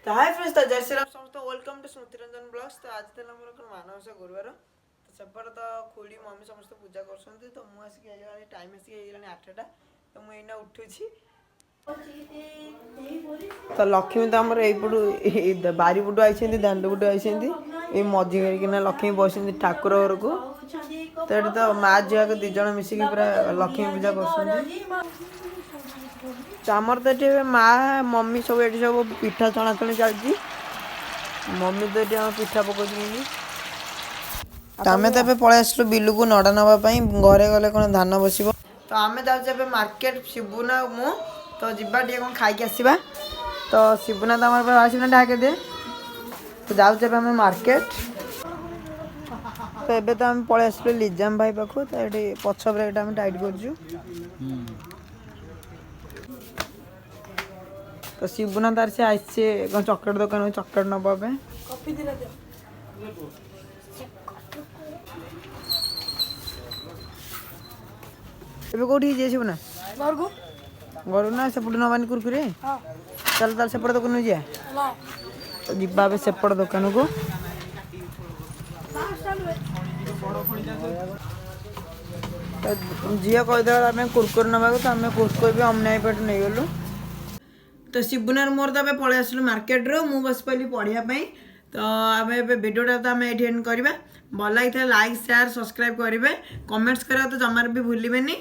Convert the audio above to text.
तो hi friends तो जय श्री राम समस्त welcome to Smriti Ranjan blogs. तो आज था मोर मानवसा गुरुवार तो सेपटे तो खुड़ी मम्मी समस्त पूजा कर तो मुझे टाइम आसिक 8टा तो मुझे उठुची तो लक्ष्मी तो आमर यू बारीपटू आई दांडपटू आई मझी करना लक्ष्मी बस ठाकुर घर को तो ये तो माँ झील दिज मिसिक पूरा लक्ष्मी पूजा कर आमर तो ये माँ मम्मी सब ये सब पिठा छणाछणी चलती मम्मी तो ये पिठा पकाई आम तो पलि आसलु बिलू को नड़ा नापी घरे गले कौन धान बस तो आम जाऊे मार्केट शिवुना मु तो जीवा टे कौन खाई आसवा तो शिवुना तो आम आसना ढाके दे तो जाऊे आम मार्केट तो एबे तो आम पलि आसलु लिजाम भाई पाखु तो ये पछ ब्रेक आम टाइट कर तो शिवुना तार से आसे चॉकलेट दुकान में चॉकलेट नवा ଏବେ କୋଉଠି ଯିଏ ଶିବୁନା ଘରକୁ ନା ସେପଟେ ନବାନି କୁରକୁରେ ଚାଲ ତାହେଲେ ସେପଟେ ଦୋକାନକୁ ଯିବା ତ ଯିବା ଏବେ ସେପଟେ ଦୋକାନକୁ ଝିଅ କହିଦେଲା ଆମେ କୁରକୁରେ ନେବାକୁ ତ ଆମେ କୁରକୁରେ ବି ଅମନାଇ ପେଟ ନେଇଗଲୁ तो शिवुनार मोर तो पलि आसलु मार्केट्रु मु बस पड़ी पढ़ाई तो आम ए भिडियोटा तो आम ये एंड करवा भल लगी लाइक शेयर सब्सक्राइब करेंगे कमेंट्स करा तो जमार भी भूलिए।